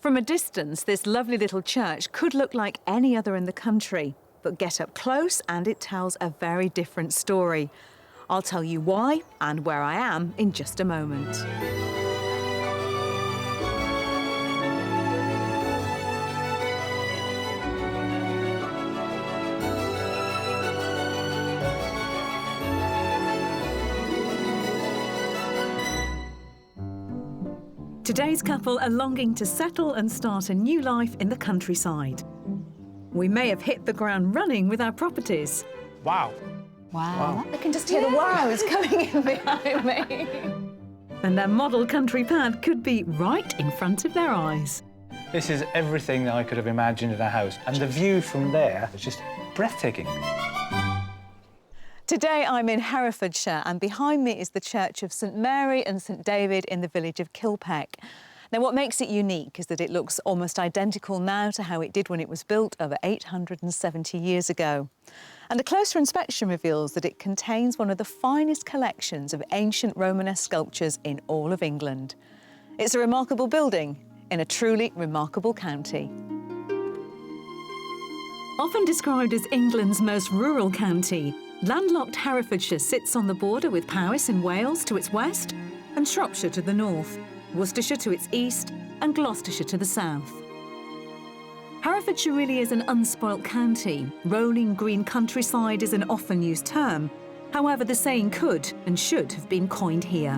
From a distance, this lovely little church could look like any other in the country, but get up close and it tells a very different story. I'll tell you why and where I am in just a moment. Today's couple are longing to settle and start a new life in the countryside. We may have hit the ground running with our properties. Wow. Wow. I can just hear the wows coming in behind me. And their model country pad could be right in front of their eyes. This is everything that I could have imagined in a house. And the view from there is just breathtaking. Today I'm in Herefordshire and behind me is the church of St Mary and St David in the village of Kilpeck. Now what makes it unique is that it looks almost identical now to how it did when it was built over 870 years ago. And a closer inspection reveals that it contains one of the finest collections of ancient Romanesque sculptures in all of England. It's a remarkable building in a truly remarkable county. Often described as England's most rural county, landlocked Herefordshire sits on the border with Powys in Wales to its west and Shropshire to the north, Worcestershire to its east and Gloucestershire to the south. Herefordshire really is an unspoilt county. Rolling green countryside is an often used term. However, the saying could and should have been coined here.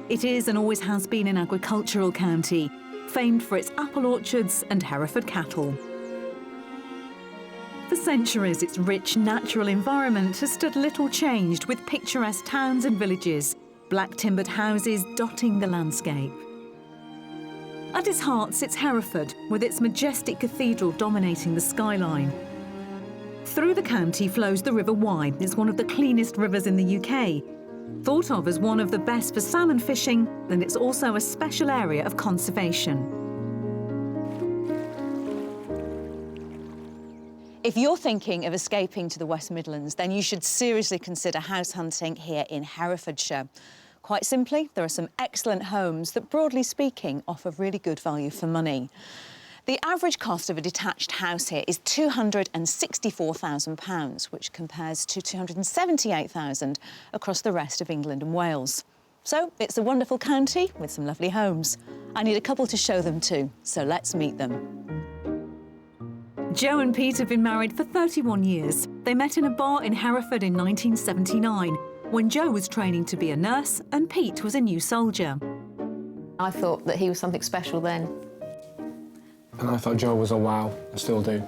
It is and always has been an agricultural county, famed for its apple orchards and Hereford cattle. For centuries, its rich natural environment has stood little changed, with picturesque towns and villages, black timbered houses dotting the landscape. At its heart sits Hereford, with its majestic cathedral dominating the skyline. Through the county flows the River Wye. It's one of the cleanest rivers in the UK. Thought of as one of the best for salmon fishing, and it's also a special area of conservation. If you're thinking of escaping to the West Midlands, then you should seriously consider house hunting here in Herefordshire. Quite simply, there are some excellent homes that, broadly speaking, offer really good value for money. The average cost of a detached house here is £264,000, which compares to £278,000 across the rest of England and Wales. So it's a wonderful county with some lovely homes. I need a couple to show them to, so let's meet them. Joe and Pete have been married for 31 years. They met in a bar in Hereford in 1979, when Joe was training to be a nurse and Pete was a new soldier. I thought that he was something special then. And I thought Joe was a wow, I still do.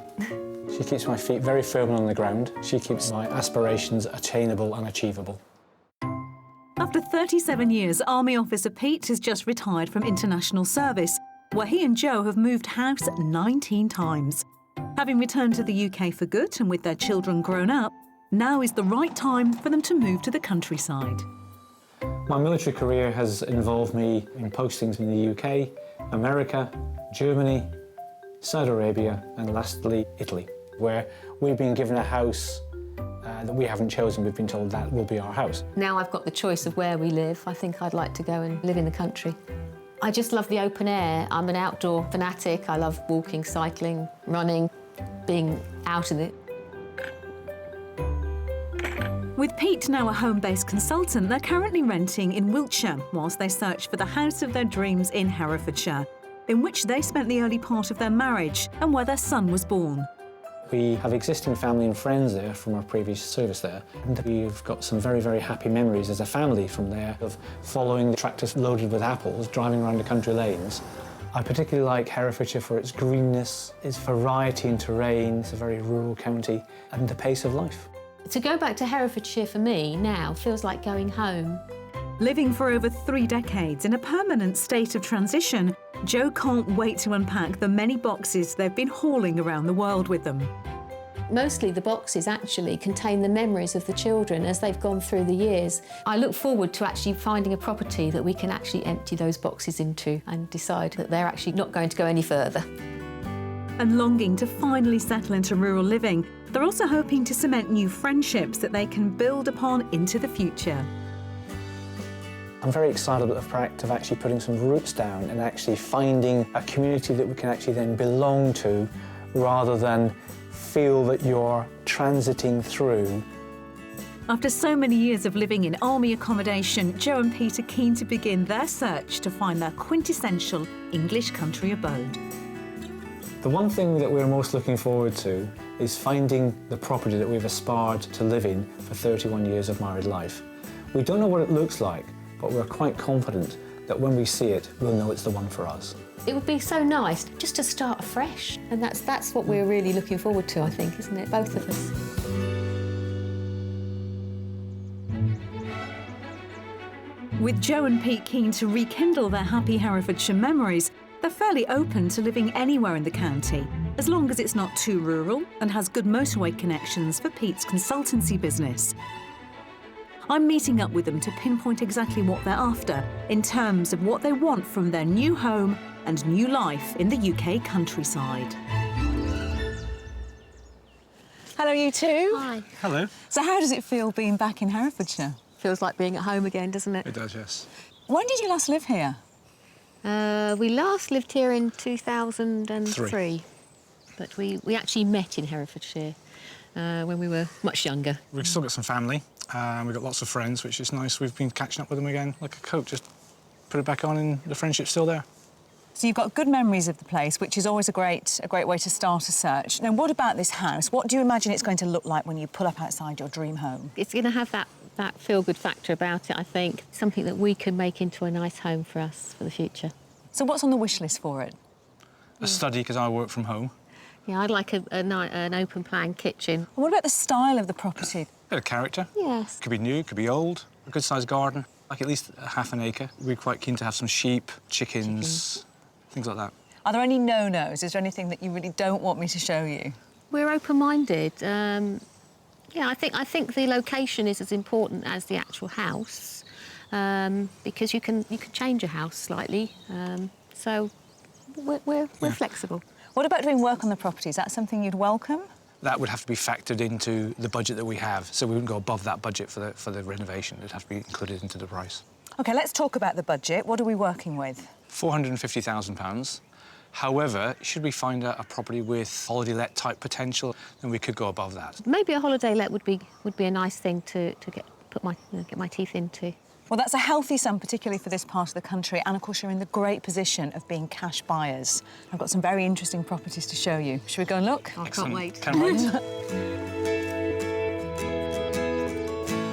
She keeps my feet very firmly on the ground. She keeps my aspirations attainable and achievable. After 37 years, Army officer Pete has just retired from international service, where he and Joe have moved house 19 times. Having returned to the UK for good and with their children grown up, now is the right time for them to move to the countryside. My military career has involved me in postings in the UK, America, Germany, Saudi Arabia and lastly Italy, where we've been given a house that we haven't chosen. We've been told that will be our house. Now I've got the choice of where we live, I think I'd like to go and live in the country. I just love the open air. I'm an outdoor fanatic. I love walking, cycling, running, being out in it. With Pete now a home-based consultant, they're currently renting in Wiltshire whilst they search for the house of their dreams in Herefordshire, in which they spent the early part of their marriage and where their son was born. We have existing family and friends there from our previous service there, and we've got some very, very happy memories as a family from there of following the tractors loaded with apples, driving around the country lanes. I particularly like Herefordshire for its greenness, its variety in terrain. It's a very rural county, and the pace of life. To go back to Herefordshire for me now feels like going home. Living for over 3 decades in a permanent state of transition, Joe can't wait to unpack the many boxes they've been hauling around the world with them. Mostly the boxes actually contain the memories of the children as they've gone through the years. I look forward to actually finding a property that we can actually empty those boxes into and decide that they're actually not going to go any further. And longing to finally settle into rural living, they're also hoping to cement new friendships that they can build upon into the future. I'm very excited about the fact of actually putting some roots down and actually finding a community that we can actually then belong to, rather than feel that you're transiting through. After so many years of living in army accommodation, Joe and Pete are keen to begin their search to find their quintessential English country abode. The one thing that we're most looking forward to is finding the property that we've aspired to live in for 31 years of married life. We don't know what it looks like, but we're quite confident that when we see it, we'll know it's the one for us. It would be so nice just to start afresh, and that's what we're really looking forward to, I think, isn't it? Both of us. With Joe and Pete keen to rekindle their happy Herefordshire memories, they're fairly open to living anywhere in the county, as long as it's not too rural and has good motorway connections for Pete's consultancy business. I'm meeting up with them to pinpoint exactly what they're after in terms of what they want from their new home and new life in the UK countryside. Hello, you two. Hi. Hello. So how does it feel being back in Herefordshire? Feels like being at home again, doesn't it? It does, yes. When did you last live here? We last lived here in 2003, but we actually met in Herefordshire when we were much younger. We've still got some family, we've got lots of friends, which is nice. We've been catching up with them again, like a coat, just put it back on and the friendship's still there. So you've got good memories of the place, which is always a great way to start a search. Now, what about this house? What do you imagine it's going to look like when you pull up outside your dream home? It's going to have that feel-good factor about it, I think. Something that we can make into a nice home for us for the future. So what's on the wish list for it? A study, because I work from home. Yeah, I'd like an open-plan kitchen. And what about the style of the property? Bit of character. Yes. Could be new, could be old. A good-sized garden, like at least half an acre. We're quite keen to have some sheep, chickens, things like that. Are there any no-nos? Is there anything that you really don't want me to show you? We're open-minded. Yeah, I think the location is as important as the actual house, because you can change a house slightly. So we're flexible. What about doing work on the property? Is that something you'd welcome? That would have to be factored into the budget that we have, so we wouldn't go above that budget for the renovation. It'd have to be included into the price. OK, let's talk about the budget. What are we working with? £450,000. However, should we find a property with holiday let type potential, then we could go above that. Maybe a holiday let would be a nice thing to get my teeth into. Well, that's a healthy sum, particularly for this part of the country, and of course you're in the great position of being cash buyers. I've got some very interesting properties to show you. Should we go and look? I can't wait. Can't wait.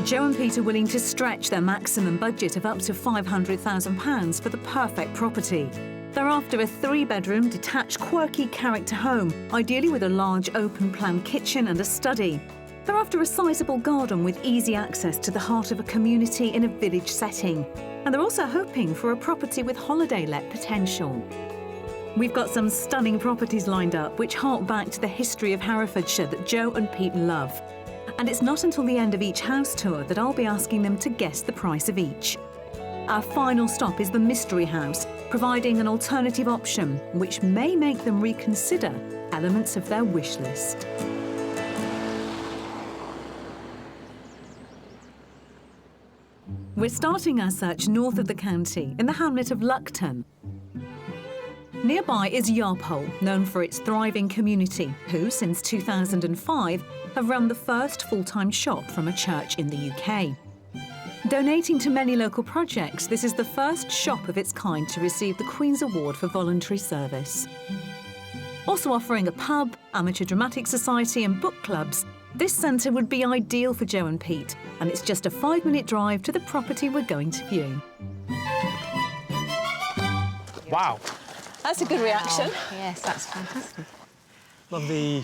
Joe and Pete are willing to stretch their maximum budget of up to £500,000 for the perfect property. They're after a 3-bedroom, detached, quirky character home, ideally with a large open-plan kitchen and a study. They're after a sizable garden with easy access to the heart of a community in a village setting. And they're also hoping for a property with holiday let potential. We've got some stunning properties lined up which hark back to the history of Herefordshire that Joe and Pete love. And it's not until the end of each house tour that I'll be asking them to guess the price of each. Our final stop is the Mystery House, providing an alternative option which may make them reconsider elements of their wish list. We're starting our search north of the county, in the hamlet of Luckton. Nearby is Yarpole, known for its thriving community, who, since 2005, have run the first full-time shop from a church in the UK. Donating to many local projects, this is the first shop of its kind to receive the Queen's Award for Voluntary Service. Also offering a pub, amateur dramatic society and book clubs, this centre would be ideal for Joe and Pete, and it's just a 5-minute drive to the property we're going to view. Wow. That's a good reaction. Yes, that's fantastic. Love the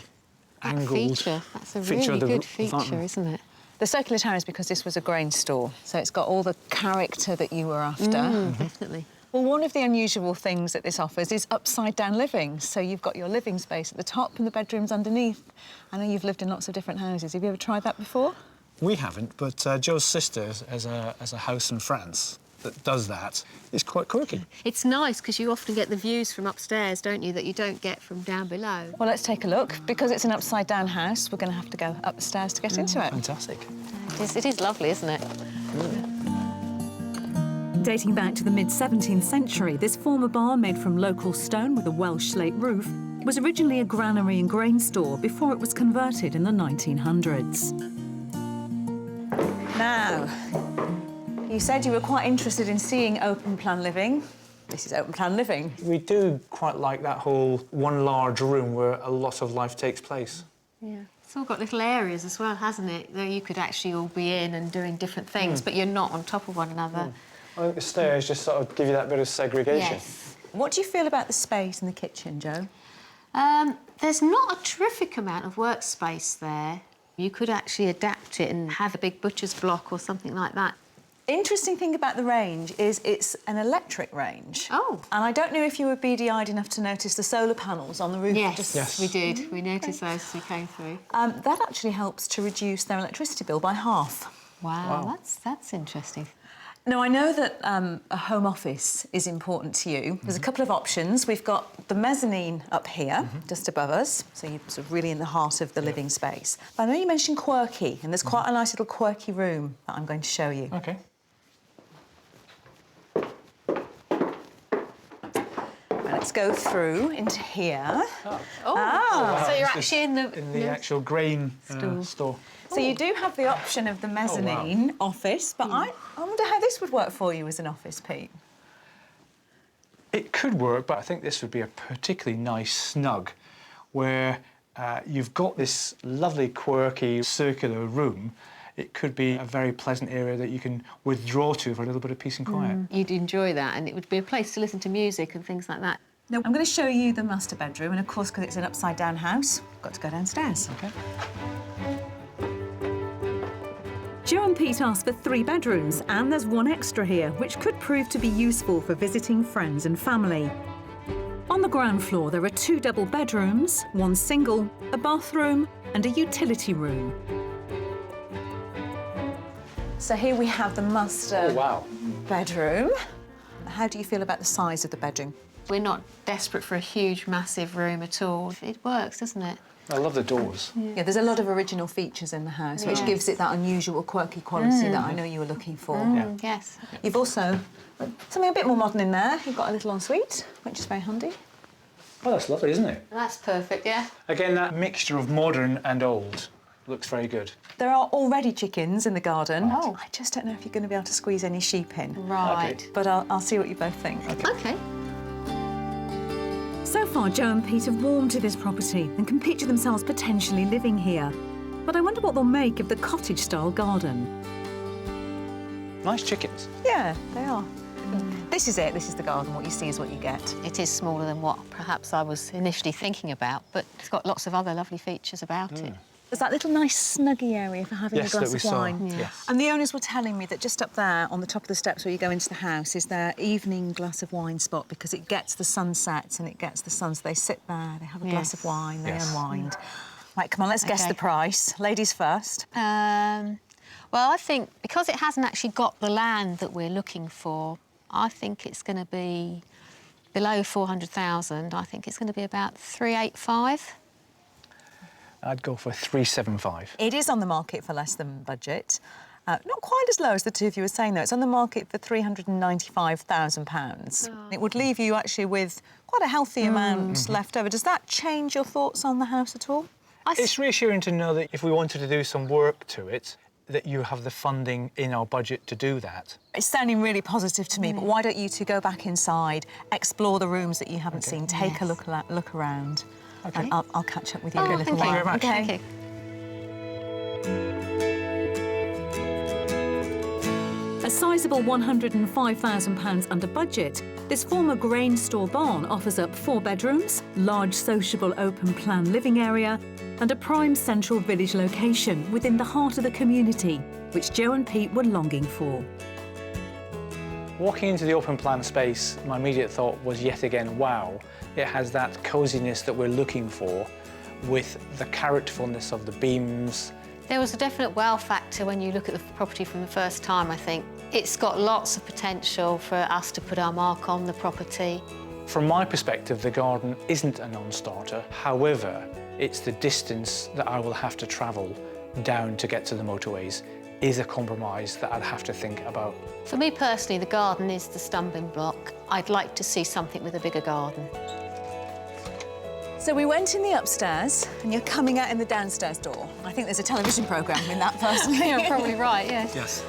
That angled feature. That's a feature really of the good front. feature, isn't it? The circular tower is because this was a grain store, so it's got all the character that you were after. Definitely. Well, one of the unusual things that this offers is upside-down living. So you've got your living space at the top and the bedrooms underneath. I know you've lived in lots of different houses. Have you ever tried that before? We haven't, but Joe's sister has a house in France that does that. It's quite quirky. It's nice because you often get the views from upstairs, don't you, that you don't get from down below. Well, let's take a look. Because it's an upside-down house, we're going to have to go up the stairs to get into it. Fantastic. It is lovely, isn't it? Dating back to the mid-17th century, this former barn made from local stone with a Welsh slate roof was originally a granary and grain store before it was converted in the 1900s. Now, you said you were quite interested in seeing open-plan living. This is open-plan living. We do quite like that whole one large room where a lot of life takes place. Yeah. It's all got little areas as well, hasn't it? That you could actually all be in and doing different things, but you're not on top of one another. I think the stairs just sort of give you that bit of segregation. Yes. What do you feel about the space in the kitchen, Jo? There's not a terrific amount of workspace there. You could actually adapt it and have a big butcher's block or something like that. Interesting thing about the range is it's an electric range. Oh. And I don't know if you were beady-eyed enough to notice the solar panels on the roof. Yes, we did. We noticed those as we came through. That actually helps to reduce their electricity bill by half. Wow. That's interesting. Now, I know that a home office is important to you. There's a couple of options. We've got the mezzanine up here, just above us, so you're sort of really in the heart of the living space. But I know you mentioned quirky, and there's quite a nice little quirky room that I'm going to show you. OK. Let's go through into here. Oh, so you're actually in the actual grain store. So you do have the option of the mezzanine office, but I wonder how this would work for you as an office, Pete. It could work, but I think this would be a particularly nice snug where you've got this lovely, quirky, circular room. It could be a very pleasant area that you can withdraw to for a little bit of peace and quiet. You'd enjoy that, and it would be a place to listen to music and things like that. Now, I'm going to show you the master bedroom, and of course, because it's an upside-down house, I've got to go downstairs. OK. Jo and Pete asked for 3 bedrooms, and there's one extra here, which could prove to be useful for visiting friends and family. On the ground floor, there are 2 double bedrooms, 1 single, a bathroom, and a utility room. So here we have the master Wow. bedroom. How do you feel about the size of the bedroom? We're not desperate for a huge, massive room at all. It works, doesn't it? I love the doors. Yeah, there's a lot of original features in the house, which gives it that unusual, quirky quality that I know you were looking for. Yes. You've also something a bit more modern in there. You've got a little ensuite, which is very handy. Oh, that's lovely, isn't it? That's perfect, yeah. Again, that mixture of modern and old looks very good. There are already chickens in the garden. Oh. I just don't know if you're going to be able to squeeze any sheep in. Right. But I'll see what you both think. OK. So far, Jo and Pete have warmed to this property and can picture themselves potentially living here. But I wonder what they'll make of the cottage-style garden. Nice chickens. Yeah, they are. This is it. This is the garden. What you see is what you get. It is smaller than what perhaps I was initially thinking about, but it's got lots of other lovely features about it. There's that little nice snuggy area for having a Yes, glass that we of saw. wine. Yes. And the owners were telling me that just up there on the top of the steps where you go into the house is their evening glass of wine spot because it gets the sunset and it gets the sun. So they sit there, they have a glass of wine, they unwind. Right, come on, let's guess the price. Ladies first. Well, I think because it hasn't actually got the land that we're looking for, I think it's going to be below 400,000. I think it's going to be about 385. I'd go for 375. It is on the market for less than budget. Not quite as low as the two of you were saying, though. It's on the market for £395,000. It would leave you actually with quite a healthy amount left over. Does that change your thoughts on the house at all? It's reassuring to know that if we wanted to do some work to it, that you have the funding in our budget to do that. It's sounding really positive to me, but why don't you two go back inside, explore the rooms that you haven't seen, take a look around, and I'll catch up with you in a little while. Thank you very much. Okay. Thank you. A sizable £105,000 under budget, this former grain store barn offers up 4 bedrooms, large sociable open-plan living area and a prime central village location within the heart of the community, which Jo and Pete were longing for. Walking into the open plan space, my immediate thought was yet again, wow, it has that coziness that we're looking for with the characterfulness of the beams. There was a definite wow factor when you look at the property from the first time, I think. It's got lots of potential for us to put our mark on the property. From my perspective, the garden isn't a non-starter. However, it's the distance that I will have to travel down to get to the motorways. is a compromise that I'd have to think about. For me personally, the garden is the stumbling block. I'd like to see something with a bigger garden. So we went in the upstairs, and you're coming out in the downstairs door. I think there's a television programme in that, personally. You're probably right, yes. Yes.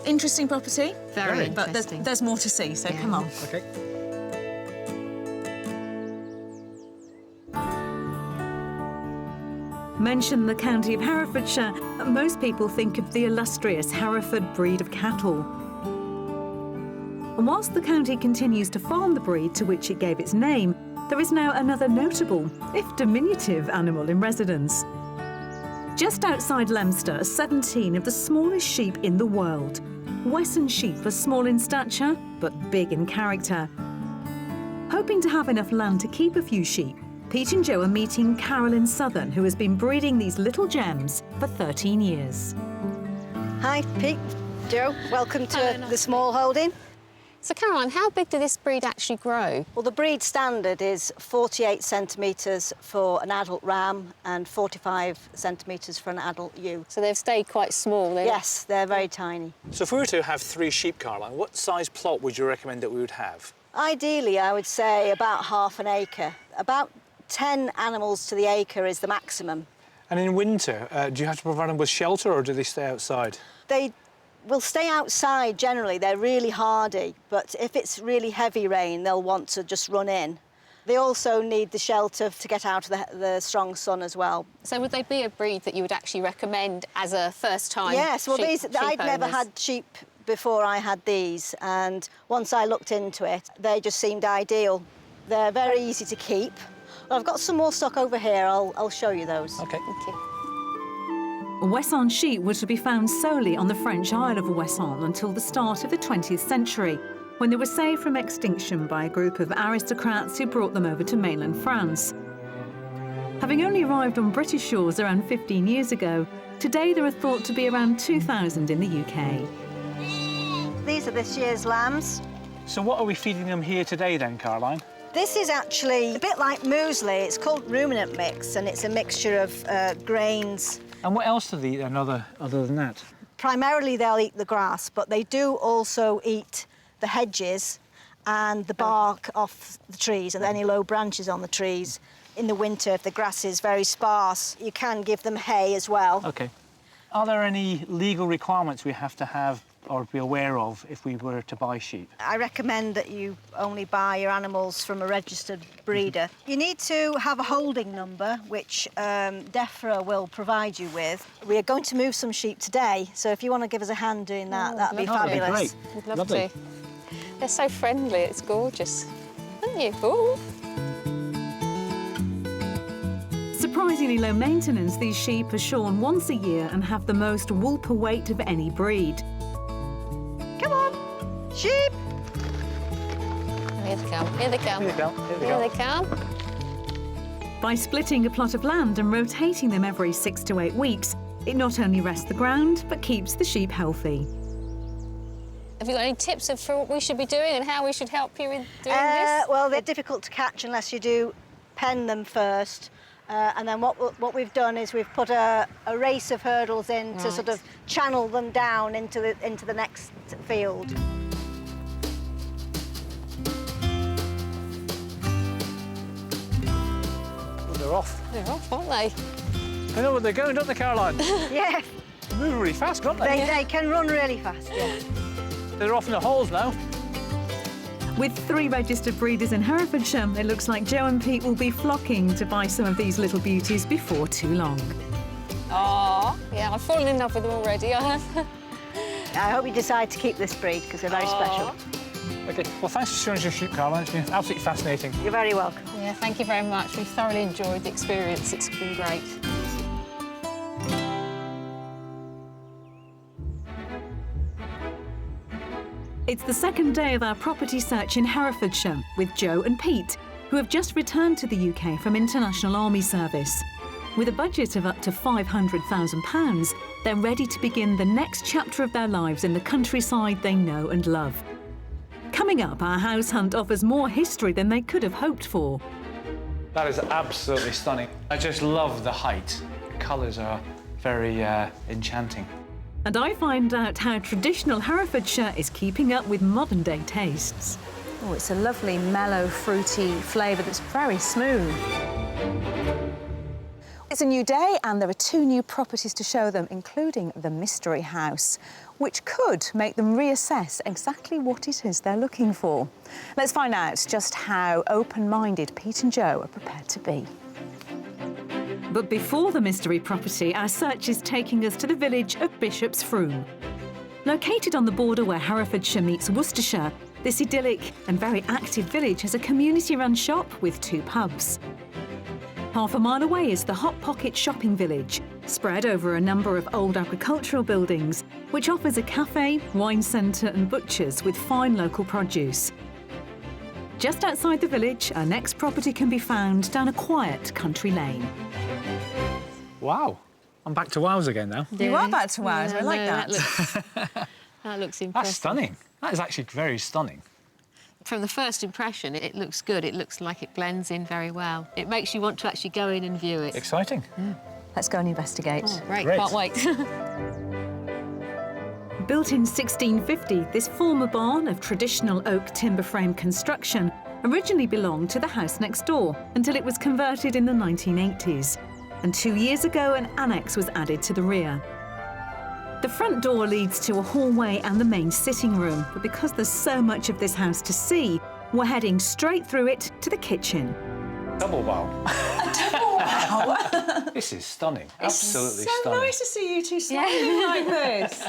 Interesting property. Very But interesting. there's more to see, so come on. OK. Mention the county of Herefordshire, and most people think of the illustrious Hereford breed of cattle. And whilst the county continues to farm the breed to which it gave its name, there is now another notable, if diminutive, animal in residence. Just outside Leicester are 17 of the smallest sheep in the world. Wesson sheep are small in stature, but big in character. Hoping to have enough land to keep a few sheep, Pete and Joe are meeting Carolyn Southern, who has been breeding these little gems for 13 years. Hi, Pete, Joe. Welcome to the small holding. So, Caroline, how big did this breed actually grow? Well, the breed standard is 48 centimetres for an adult ram and 45 centimetres for an adult ewe. So they've stayed quite small then? Yes, they're very tiny. So if we were to have 3 sheep, Caroline, what size plot would you recommend that we would have? Ideally, I would say about half an acre. About 10 animals to the acre is the maximum. And in winter, do you have to provide them with shelter or do they stay outside? They will stay outside generally. They're really hardy, but if it's really heavy rain, they'll want to just run in. They also need the shelter to get out of the strong sun as well. So would they be a breed that you would actually recommend as a first-time Yes, well, sheep I'd never owners? had sheep before I had these, and once I looked into it, they just seemed ideal. They're very easy to keep. Well, I've got some more stock over here. I'll show you those. OK. Thank you. Wesson sheep were to be found solely on the French Isle of Wesson until the start of the 20th century, when they were saved from extinction by a group of aristocrats who brought them over to mainland France. Having only arrived on British shores around 15 years ago, today there are thought to be around 2,000 in the UK. These are this year's lambs. So what are we feeding them here today then, Caroline? This is actually a bit like muesli. It's called ruminant mix, and it's a mixture of grains. And what else do they eat then, other than that? Primarily, they'll eat the grass, but they do also eat the hedges and the bark off the trees and any low branches on the trees. In the winter, if the grass is very sparse, you can give them hay as well. OK. Are there any legal requirements we have to have or be aware of if we were to buy sheep? I recommend that you only buy your animals from a registered breeder. You need to have a holding number, which DEFRA will provide you with. We are going to move some sheep today, so if you want to give us a hand doing that, that'd be lovely. fabulous. Great. We'd love Lovely. to. They're so friendly, it's gorgeous. Aren't you? Ooh. Surprisingly low maintenance, these sheep are shorn once a year and have the most wool per weight of any breed. Come on, sheep! Here they come, here they come. Here they go, here they Here go. they come. By splitting a plot of land and rotating them every 6 to 8 weeks, it not only rests the ground, but keeps the sheep healthy. Have you got any tips for what we should be doing and how we should help you with doing this? Well, they're difficult to catch unless you do pen them first. And then what we've done is we've put a race of hurdles in to sort of channel them down into the next field. Oh, they're off. They're off, aren't they? They know where they're going, don't they, Caroline? Yeah, They move really fast, don't they? they can run really fast, yeah. They're off in the holes now. With 3 registered breeders in Herefordshire, it looks like Joe and Pete will be flocking to buy some of these little beauties before too long. Oh, yeah, I've fallen in love with them already, I have. I hope you decide to keep this breed because they're very special. OK, well, thanks for showing us your sheep, Caroline. It's been absolutely fascinating. You're very welcome. Yeah, thank you very much. We've thoroughly enjoyed the experience. It's been great. It's the second day of our property search in Herefordshire with Joe and Pete, who have just returned to the UK from international army service. With a budget of up to £500,000, they're ready to begin the next chapter of their lives in the countryside they know and love. Coming up, our house hunt offers more history than they could have hoped for. That is absolutely stunning. I just love the height. The colours are very enchanting. And I find out how traditional Herefordshire is keeping up with modern-day tastes. Oh, it's a lovely, mellow, fruity flavour that's very smooth. It's a new day and there are 2 new properties to show them, including the Mystery House, which could make them reassess exactly what it is they're looking for. Let's find out just how open-minded Pete and Joe are prepared to be. But before the mystery property, our search is taking us to the village of Bishop's Froom. Located on the border where Herefordshire meets Worcestershire, this idyllic and very active village has a community-run shop with 2 pubs. Half a mile away is the Hot Pocket shopping village, spread over a number of old agricultural buildings, which offers a cafe, wine centre and butchers with fine local produce. Just outside the village, our next property can be found down a quiet country lane. Wow. I'm back to wows again now. You are back to wows, I like that. That looks impressive. That's stunning. That is actually very stunning. From the first impression, it looks good. It looks like it blends in very well. It makes you want to actually go in and view it. Exciting. Let's go and investigate. Oh, great, Great. can't wait. Built in 1650, this former barn of traditional oak timber frame construction originally belonged to the house next door until it was converted in the 1980s. And 2 years ago, an annex was added to the rear. The front door leads to a hallway and the main sitting room, but because there's so much of this house to see, we're heading straight through it to the kitchen. Double wow. Wow! This is stunning. Absolutely so stunning. nice to see you 2 smiling like this.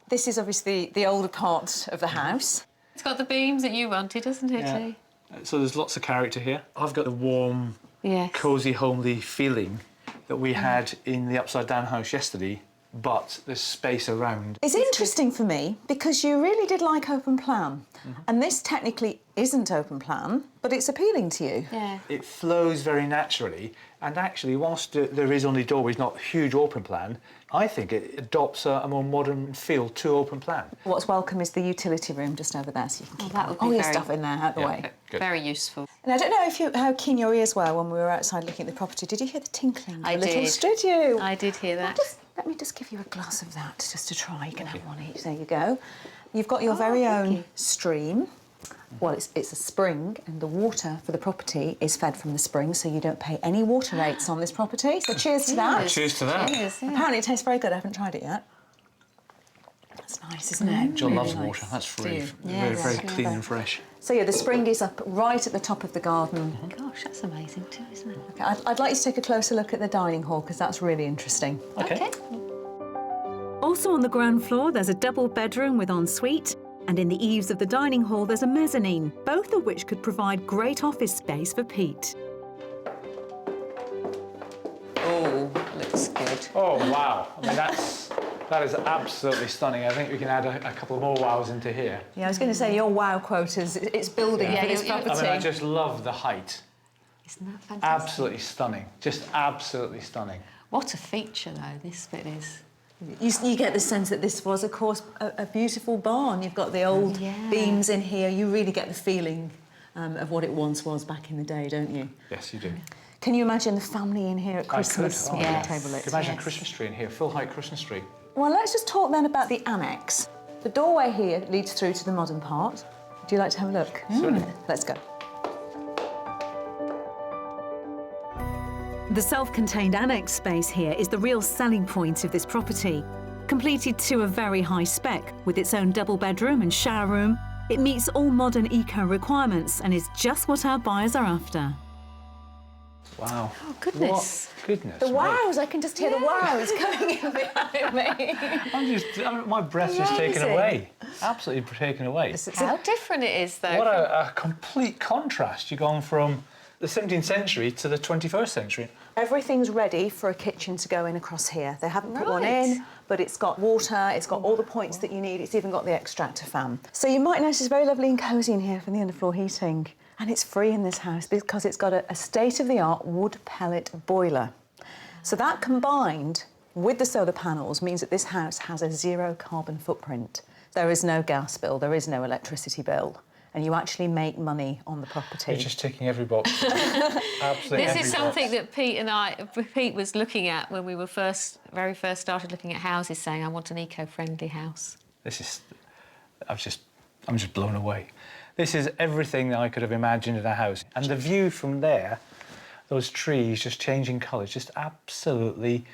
This is obviously the older part of the house. It's got the beams that you wanted, doesn't it, Yeah. Lee? So there's lots of character here. I've got the warm, Yes. cosy, homely feeling that we had in the upside-down house yesterday, but there's space around. It's interesting for me because you really did like open plan. And this technically isn't open plan, but it's appealing to you. Yeah. It flows very naturally, and actually, whilst there is only doorways, not huge open plan, I think it adopts a more modern feel to open plan. What's welcome is the utility room just over there, so you can keep that would all be your very- stuff in there out the way. Good. Very useful. And I don't know how keen your ears were when we were outside looking at the property. Did you hear the tinkling? I The little did. studio. I did hear that. Let me just give you a glass of that, just to try. You can have one each. There you go. You've got your very own stream. Well, it's a spring, and the water for the property is fed from the spring, so you don't pay any water rates on this property. So cheers to that. Cheers to that. Cheers, yeah. Apparently it tastes very good. I haven't tried it yet. That's nice, isn't it? John Really loves nice. water. That's free. Do you? Very, Yes. very clean and fresh. So yeah, the spring is up right at the top of the garden. Gosh, that's amazing too, isn't it? Okay, I'd like you to take a closer look at the dining hall because that's really interesting. Okay. Also on the ground floor, there's a double bedroom with ensuite, and in the eaves of the dining hall, there's a mezzanine, both of which could provide great office space for Pete. Oh, looks good. Oh, wow. I mean, that is absolutely stunning. I think we can add a couple more wows into here. Yeah, I was going to say your wow quotas. It's building Yeah, for this you- you- property. I mean, I just love the height. Isn't that fantastic? Absolutely stunning. Just absolutely stunning. What a feature, though, this bit is. You get the sense that this was, of course, a beautiful barn. You've got the old Yeah. beams in here. You really get the feeling of what it once was back in the day, don't you? Yes, you do. Can you imagine the family in here at Christmas? I could. with Yes. the table lit? Imagine a Yes. Christmas tree in here, full height Christmas tree. Well, let's just talk then about the annex. The doorway here leads through to the modern part. Do you like to have a look? Certainly. Let's go. The self-contained annex space here is the real selling point of this property. Completed to a very high spec, with its own double bedroom and shower room, it meets all modern eco requirements and is just what our buyers are after. Wow. Oh, goodness. What goodness. The me. wows, I can just hear the wows coming in behind me. My breath's just taken Amazing. away. Absolutely taken away. How different it is, though. What a complete contrast. You're going from the 17th century to the 21st century. Everything's ready for a kitchen to go in across here. They haven't put one Right. in, but it's got water, it's got all the points that you need, it's even got the extractor fan. So you might notice it's very lovely and cosy in here for the underfloor heating. And it's free in this house because it's got a state-of-the-art wood pellet boiler. So that combined with the solar panels means that this house has a zero carbon footprint. There is no gas bill, there is no electricity bill. and you actually make money on the property. You're just ticking every box. Absolutely. This is something that Pete was looking at when we were very first started looking at houses, saying, I want an eco-friendly house. I'm just blown away. This is everything that I could have imagined in a house. And the view from there, those trees just changing colours, just absolutely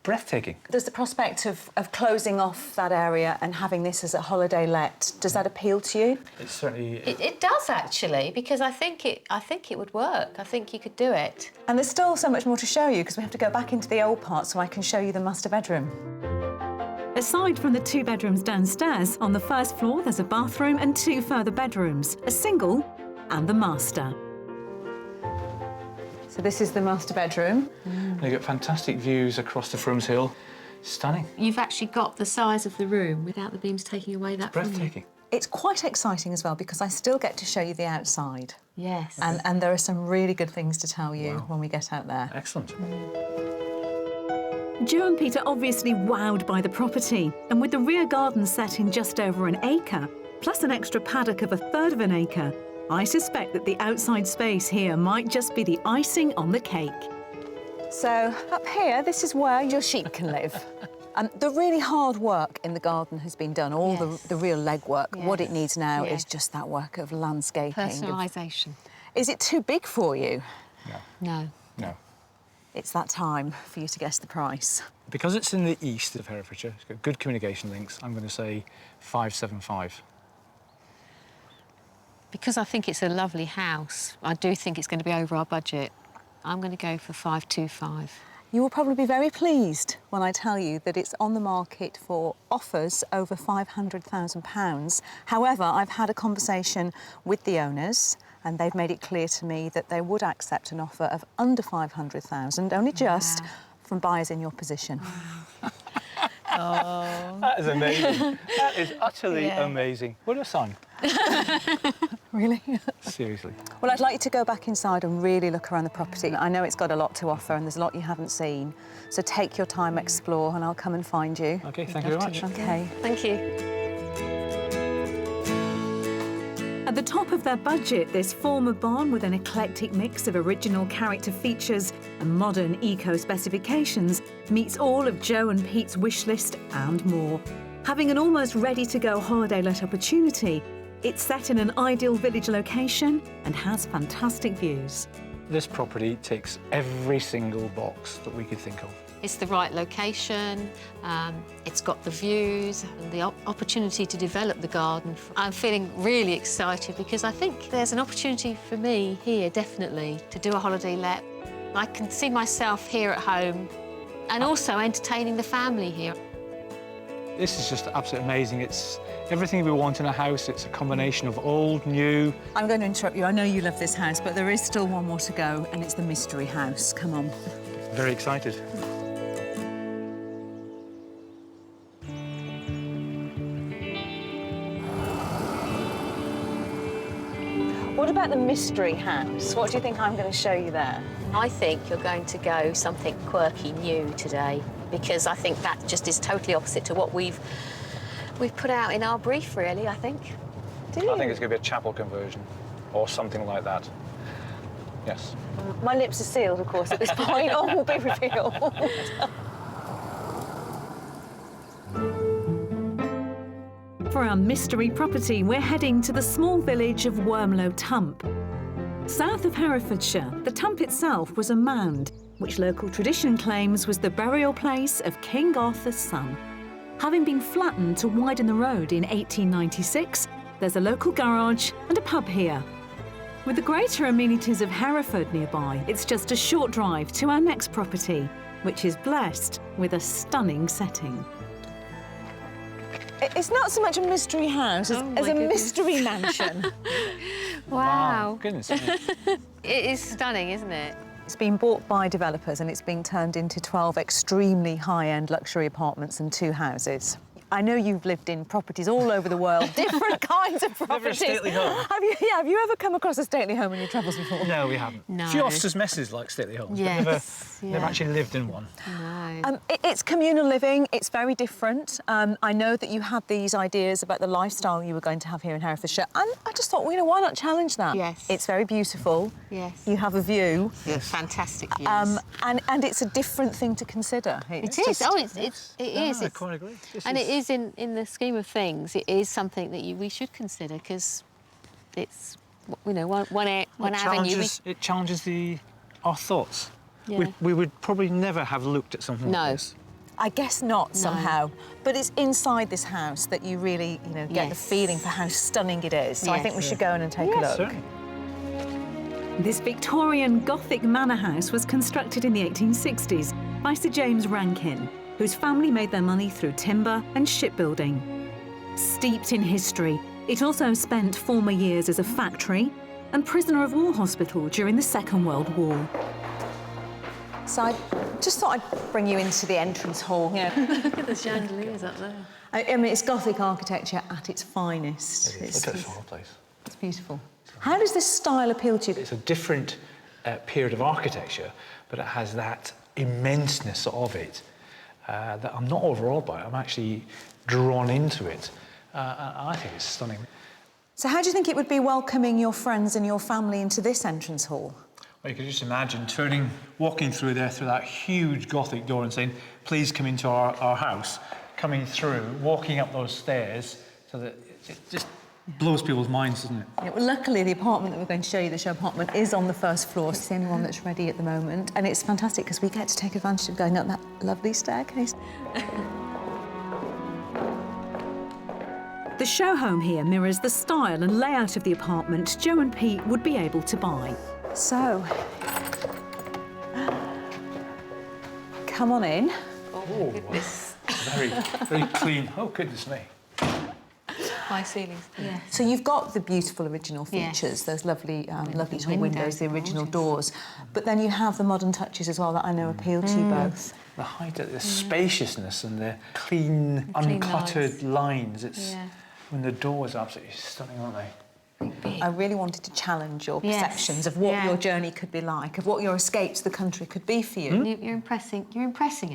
breathtaking. There's the prospect of closing off that area and having this as a holiday let. Does that appeal to you? It's certainly... It does, actually, because I think it would work. I think you could do it. And there's still so much more to show you, because we have to go back into the old part so I can show you the master bedroom. Aside from the 2 bedrooms downstairs, on the first floor there's a bathroom and 2 further bedrooms, a single and the master. So this is the master bedroom. You've got fantastic views across the Frums Hill. Stunning. You've actually got the size of the room without the beams taking away that from you. Breathtaking. It's quite exciting as well, because I still get to show you the outside. Yes. And there are some really good things to tell you when we get out there. Excellent. Jo and Pete are obviously wowed by the property, and with the rear garden set in just over an acre, plus an extra paddock of 1/3 of an acre, I suspect that the outside space here might just be the icing on the cake. So up here, this is where your sheep can live. And the really hard work in the garden has been done, all the real legwork. Yes. What it needs now Yes. is just that work of landscaping. Personalisation. Is it too big for you? No. No. It's that time for you to guess the price. Because it's in the east of Herefordshire, it's got good communication links, I'm going to say 575. Because I think it's a lovely house, I do think it's going to be over our budget. I'm going to go for 525. You will probably be very pleased when I tell you that it's on the market for offers over £500,000. However, I've had a conversation with the owners and they've made it clear to me that they would accept an offer of under £500,000, only just from buyers in your position. Oh. That is amazing. That is utterly amazing. What a sign. Really? Seriously. Well, I'd like you to go back inside and really look around the property. I know it's got a lot to offer and there's a lot you haven't seen. So take your time, explore, and I'll come and find you. OK, thank you very much. OK. Thank you. At the top of their budget, this former barn with an eclectic mix of original character features and modern eco-specifications meets all of Jo and Pete's wish list and more. Having an almost ready-to-go holiday let opportunity, it's set in an ideal village location and has fantastic views. This property ticks every single box that we could think of. It's the right location, it's got the views and the opportunity to develop the garden. I'm feeling really excited because I think there's an opportunity for me here, definitely, to do a holiday let. I can see myself here at home and also entertaining the family here. This is just absolutely amazing. It's everything we want in a house. It's a combination of old, new. I'm going to interrupt you. I know you love this house, but there is still one more to go, and it's the mystery house. Come on. Very excited. What about the mystery house? What do you think I'm going to show you there? I think you're going to go something quirky new today because I think that just is totally opposite to what we've put out in our brief, really, I think. Do you? I think it's going to be a chapel conversion or something like that. Yes. My lips are sealed, of course, at this point. All will be revealed. For our mystery property, we're heading to the small village of Wormlow Tump. South of Herefordshire, the Tump itself was a mound, which local tradition claims was the burial place of King Arthur's son. Having been flattened to widen the road in 1896, there's a local garage and a pub here. With the greater amenities of Hereford nearby, it's just a short drive to our next property, which is blessed with a stunning setting. It's not so much a mystery house as a mystery mansion. Wow. Goodness. It is stunning, isn't it? It's been bought by developers and it's being turned into 12 extremely high-end luxury apartments and 2 houses. I know you've lived in properties all over the world, different kinds of properties. Never a stately home. Have you ever come across a stately home in your travels before? No, we haven't. No. A few officers' messes like stately homes, Yes, but never yeah. actually lived in one. No. It's communal living. It's very different. I know that you had these ideas about the lifestyle you were going to have here in Herefordshire, and I just thought, well, you know, why not challenge that? Yes. It's very beautiful. Yes. You have a view. Yes. Fantastic views. And it's a different thing to consider. It is. Oh, it is. I quite agree. And it is in the scheme of things. It is something that we should consider because it's, you know, one avenue. It challenges our thoughts. Yeah. We would probably never have looked at something No. like this. I guess not somehow, but it's inside this house that you really, you know, get the Yes. feeling for how stunning it is. So I think we Yes. should go in and take a look. Certainly. This Victorian Gothic manor house was constructed in the 1860s by Sir James Rankin, whose family made their money through timber and shipbuilding. Steeped in history, it also spent former years as a factory and prisoner of war hospital during the Second World War. So I just thought I'd bring you into the entrance hall. Yeah. Look at the chandeliers up there. I mean, it's Gothic architecture at its finest. Look at this whole place. It's beautiful. How does this style appeal to you? It's a different period of architecture, but it has that immenseness of it that I'm not overawed by. I'm actually drawn into it. I think it's stunning. So how do you think it would be welcoming your friends and your family into this entrance hall? Well, you could just imagine walking through there, through that huge Gothic door and saying, please come into our house, coming through, walking up those stairs, so that it just blows people's minds, doesn't it? Yeah, well, luckily, the apartment that we're going to show you, the show apartment, is on the first floor. It's the only one that's ready at the moment. And it's fantastic because we get to take advantage of going up that lovely staircase. The show home here mirrors the style and layout of the apartment Joe and Pete would be able to buy. So, come on in. Oh, goodness. Very, very clean. Oh, goodness me. High ceilings. Yeah. So you've got the beautiful original Yes. features, those lovely, lovely tall windows, windows, the original gorgeous. doors, but then you have the modern touches as well that I know appeal to you both. The height, the spaciousness and the clean, clean uncluttered lines. It's Yeah. when the doors are absolutely stunning, aren't they? I really wanted to challenge your Yes. perceptions of what Yeah. your journey could be like, of what your escape to the country could be for you. You're impressing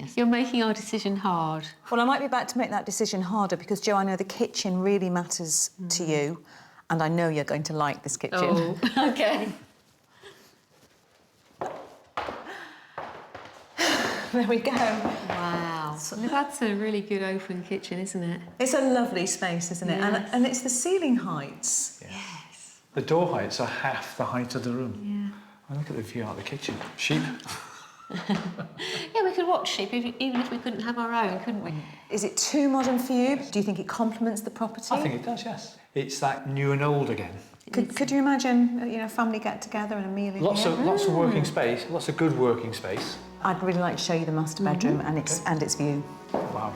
us. You're making our decision hard. Well, I might be about to make that decision harder because, Joe, I know the kitchen really matters to you, and I know you're going to like this kitchen. Oh, okay. There we go. Wow. That's a really good open kitchen, isn't it? It's a lovely space, isn't it? Yes. And it's the ceiling heights. Yes. The door heights are half the height of the room. Yeah. And look at the view out of the kitchen. Sheep. Yeah, we could watch sheep even if we couldn't have our own, couldn't we? Is it too modern for you? Do you think it complements the property? I think it does, yes. It's that new and old again. Could you imagine, you know, family get together and a meal in Lots here? of working space, lots of good working space. I'd really like to show you the master bedroom and its view. Wow.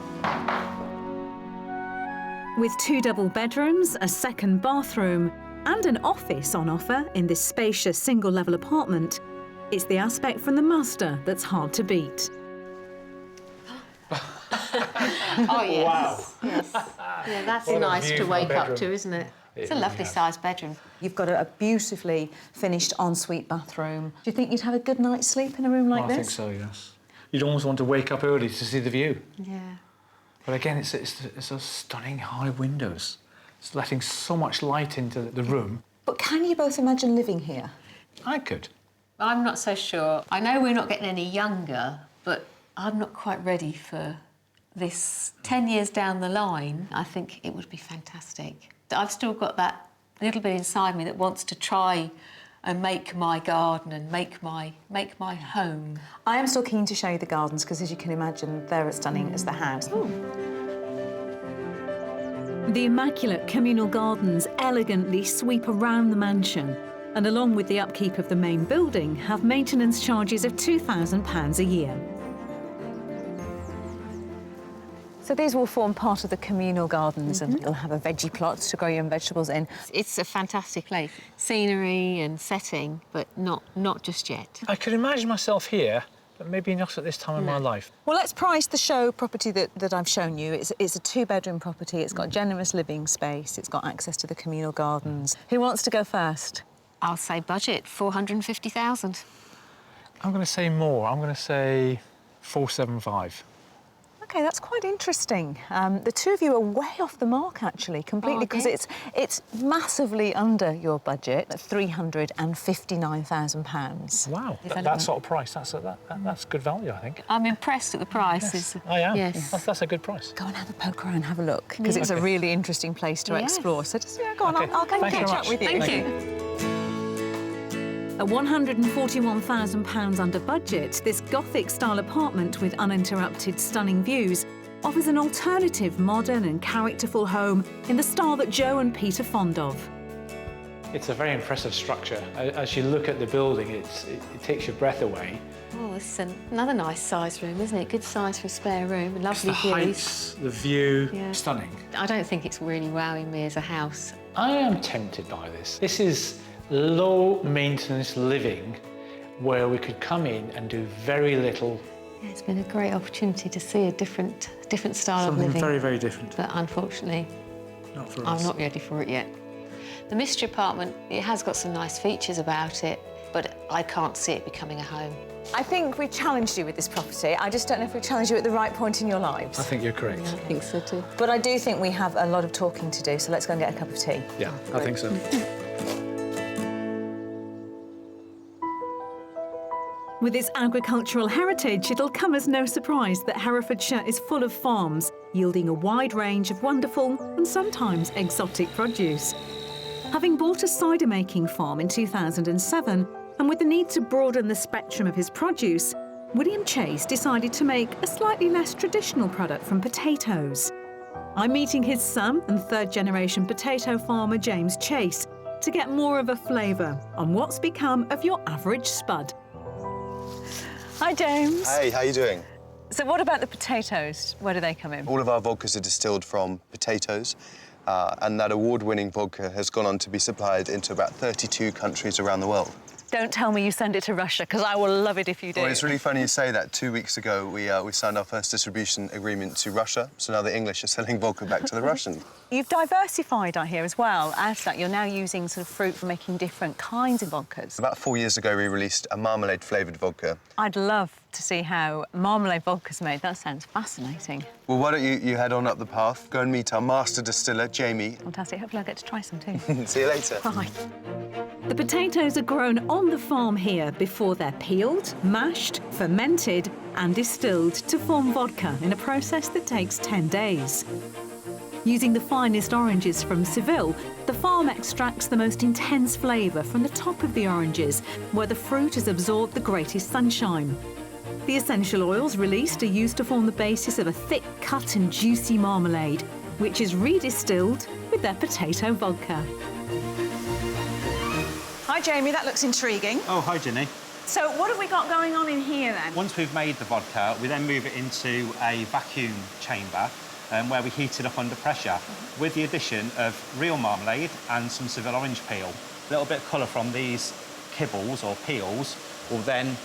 With 2 double bedrooms, a second bathroom, and an office on offer in this spacious single-level apartment, it's the aspect from the master that's hard to beat. Oh, yes. Wow. Yes. Yeah, that's What a nice view to from wake the up bedroom. to, isn't it? It's a really lovely is. sized bedroom. You've got a beautifully finished ensuite bathroom. Do you think you'd have a good night's sleep in a room like I this? think so, yes. You'd almost want to wake up early to see the view. Yeah. But again, it's those stunning high windows. It's letting so much light into the room. But can you both imagine living here? I could. I'm not so sure. I know we're not getting any younger, but I'm not quite ready for this. 10 years down the line, I think it would be fantastic. I've still got that little bit inside me that wants to try and make my garden and make my home. I am still keen to show you the gardens because, as you can imagine, they're as stunning as the house. The immaculate communal gardens elegantly sweep around the mansion and, along with the upkeep of the main building, have maintenance charges of £2,000 a year. So these will form part of the communal gardens and you'll have a veggie plot to grow your own vegetables in. It's a fantastic place. Scenery and setting, but not just yet. I could imagine myself here but maybe not at this time in my life. Well, let's price the show property that I've shown you. It's a two-bedroom property. It's got generous living space. It's got access to the communal gardens. Who wants to go first? I'll say budget, 450,000. I'm going to say more. I'm going to say 475. OK, that's quite interesting. The two of you are way off the mark, actually, completely, because it's massively under your budget at £359,000. Wow, that sort of price, that's good value, I think. I'm impressed at the price. Yes, I am. Yes. That's a good price. Go and have a poke around and have a look, because it's a really interesting place to explore. So just, go on, Okay. I'll go and Thanks catch very up much. with you. Thank you. At £141,000 under budget, this Gothic-style apartment with uninterrupted stunning views offers an alternative, modern and characterful home in the style that Joe and Pete are fond of. It's a very impressive structure. As you look at the building, it takes your breath away. Oh, it's another nice size room, isn't it? Good size for a spare room. Lovely The views. heights, the view, Yeah. stunning. I don't think it's really wowing me as a house. I am tempted by this. This is low-maintenance living where we could come in and do very little. Yeah, it's been a great opportunity to see a different style of living. Something very, very different. But unfortunately, Not for us. I'm not ready for it yet. The mystery apartment, it has got some nice features about it, but I can't see it becoming a home. I think we challenged you with this property. I just don't know if we challenged you at the right point in your lives. I think you're correct. I think so too. But I do think we have a lot of talking to do, so let's go and get a cup of tea. Yeah, I think so. With its agricultural heritage, it'll come as no surprise that Herefordshire is full of farms, yielding a wide range of wonderful and sometimes exotic produce. Having bought a cider-making farm in 2007, and with the need to broaden the spectrum of his produce, William Chase decided to make a slightly less traditional product from potatoes. I'm meeting his son and third-generation potato farmer James Chase to get more of a flavour on what's become of your average spud. Hi, James. Hey, how you doing? So what about the potatoes? Where do they come in? All of our vodkas are distilled from potatoes, and that award-winning vodka has gone on to be supplied into about 32 countries around the world. Don't tell me you send it to Russia, because I will love it if you do. Well, it's really funny you say that. 2 weeks ago, we signed our first distribution agreement to Russia, so now the English are selling vodka back to the Russians. You've diversified, I hear, as well. Out of that, you're now using sort of fruit for making different kinds of vodkas. About 4 years ago, we released a marmalade-flavoured vodka. I'd love to see how marmalade vodka's made. That sounds fascinating. Well, why don't you head on up the path, go and meet our master distiller, Jamie. Fantastic. Hopefully I'll get to try some too. See you later. Bye. The potatoes are grown on the farm here before they're peeled, mashed, fermented and distilled to form vodka in a process that takes 10 days. Using the finest oranges from Seville, the farm extracts the most intense flavour from the top of the oranges, where the fruit has absorbed the greatest sunshine. The essential oils released are used to form the basis of a thick cut and juicy marmalade, which is redistilled with their potato vodka. Hi, Jamie. That looks intriguing. Oh, hi, Ginny. So what have we got going on in here, then? Once we've made the vodka, we then move it into a vacuum chamber where we heat it up under pressure with the addition of real marmalade and some Seville orange peel. A little bit of colour from these kibbles or peels will then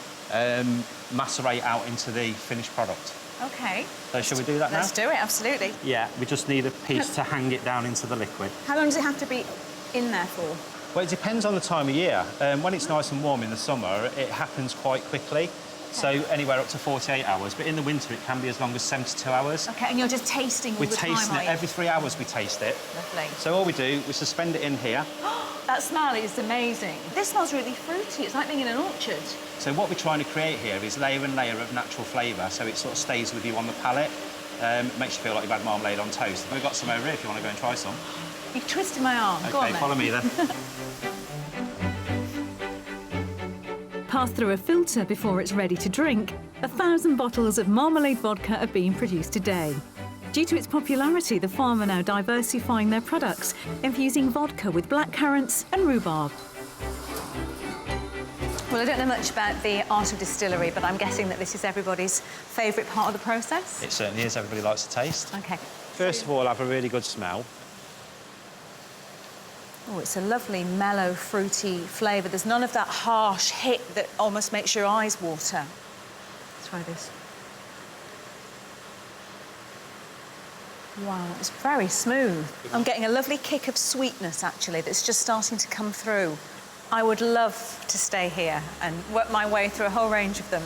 macerate out into the finished product. OK. So shall we do that now? Let's do it, absolutely. Yeah, we just need a piece to hang it down into the liquid. How long does it have to be in there for? Well, it depends on the time of year. When it's nice and warm in the summer, it happens quite quickly. So anywhere up to 48 hours, but in the winter it can be as long as 72 hours. OK, and you're just tasting all We're the time, tasting are it you? every 3 hours. We taste it. Lovely. So all we do, we suspend it in here. That smell is amazing. This smells really fruity. It's like being in an orchard. So what we're trying to create here is layer and layer of natural flavour, so it sort of stays with you on the palate. Makes you feel like you've had marmalade on toast. We've got some over here if you want to go and try some. You've twisted my arm. Go on, OK, then. follow me then. Passed through a filter before it's ready to drink, 1,000 bottles of marmalade vodka are being produced a day. Due to its popularity, the farm are now diversifying their products, infusing vodka with blackcurrants and rhubarb. Well, I don't know much about the art of distillery, but I'm guessing that this is everybody's favourite part of the process. It certainly is. Everybody likes to taste. OK. First of all, have a really good smell. Oh, it's a lovely, mellow, fruity flavour. There's none of that harsh hit that almost makes your eyes water. try this. Wow, it's very smooth. I'm getting a lovely kick of sweetness, actually, that's just starting to come through. I would love to stay here and work my way through a whole range of them.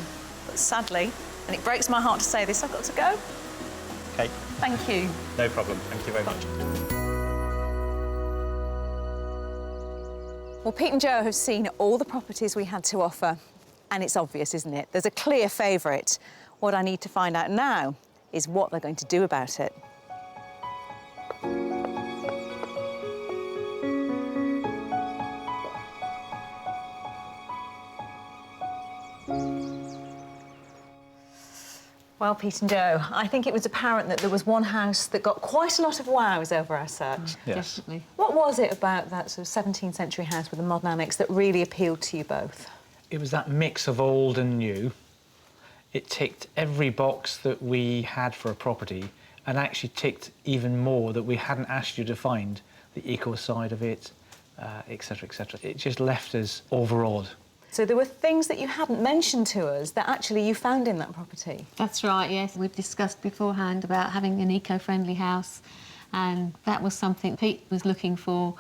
But sadly, and it breaks my heart to say this, I've got to go. OK. Thank you. No problem. Thank you very much. Well, Pete and Jo have seen all the properties we had to offer, and it's obvious, isn't it? There's a clear favourite. What I need to find out now is what they're going to do about it. Well, Pete and Jo, I think it was apparent that there was one house that got quite a lot of wows over our search. Yes. Definitely. What was it about that sort of 17th century house with a modern annex that really appealed to you both? It was that mix of old and new. It ticked every box that we had for a property and actually ticked even more that we hadn't asked you to find, the eco side of it, etc., etc. It just left us overawed. So there were things that you hadn't mentioned to us that actually you found in that property? That's right, yes. We've discussed beforehand about having an eco-friendly house, and that was something Pete was looking for,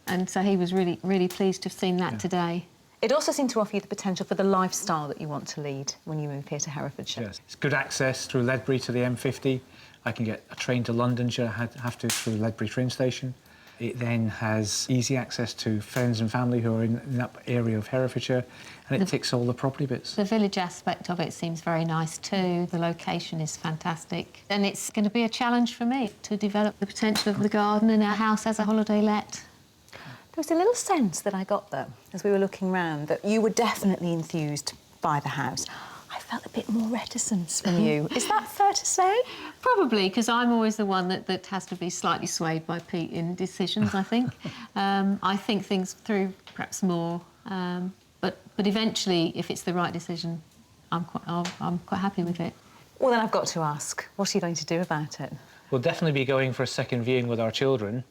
and so he was really, really pleased to have seen that today. It also seemed to offer you the potential for the lifestyle that you want to lead when you move here to Herefordshire. Yes. It's good access through Ledbury to the M50. I can get a train to London should I have to through Ledbury train station. It then has easy access to friends and family who are in that area of Herefordshire, and it ticks all the property bits. The village aspect of it seems very nice too. The location is fantastic. And it's going to be a challenge for me to develop the potential of the garden and our house as a holiday let. There was a little sense that I got, though, as we were looking round, that you were definitely enthused by the house. I felt a bit more reticence from you. Is that fair to say? Probably, because I'm always the one that has to be slightly swayed by Pete in decisions, I think. I think things through perhaps more, but eventually, if it's the right decision, I'm quite happy with it. Well, then I've got to ask, what are you going to do about it? We'll definitely be going for a second viewing with our children,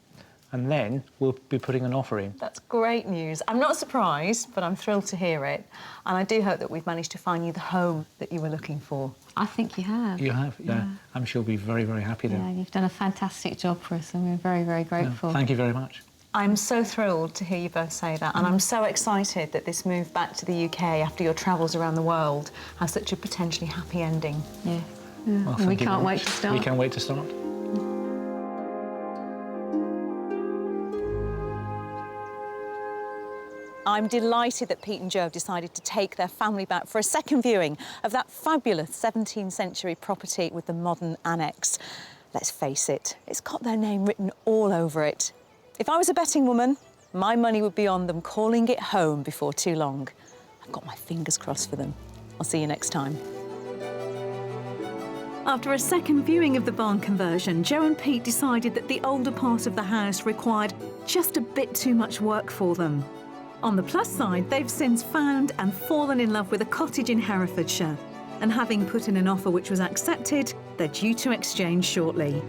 and then we'll be putting an offer in. That's great news. I'm not surprised, but I'm thrilled to hear it. And I do hope that we've managed to find you the home that you were looking for. I think you have. You have, yeah. I'm sure you'll be very, very happy there. Yeah, you've done a fantastic job for us, and we're very, very grateful. Yeah, thank you very much. I'm so thrilled to hear you both say that, and I'm so excited that this move back to the UK after your travels around the world has such a potentially happy ending. Yeah. Well, we can't wait to start. We can't wait to start. I'm delighted that Pete and Jo have decided to take their family back for a second viewing of that fabulous 17th century property with the modern annex. Let's face it, it's got their name written all over it. If I was a betting woman, my money would be on them calling it home before too long. I've got my fingers crossed for them. I'll see you next time. After a second viewing of the barn conversion, Jo and Pete decided that the older part of the house required just a bit too much work for them. On the plus side, they've since found and fallen in love with a cottage in Herefordshire, and having put in an offer which was accepted, they're due to exchange shortly.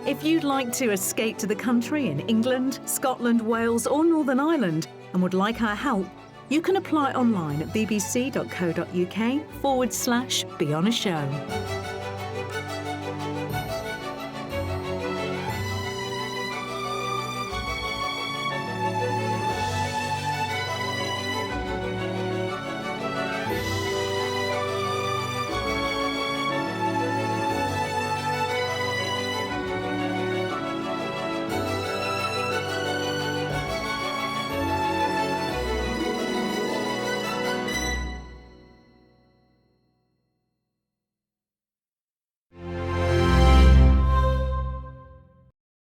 If you'd like to escape to the country in England, Scotland, Wales or Northern Ireland and would like our help, you can apply online at bbc.co.uk/beonashow.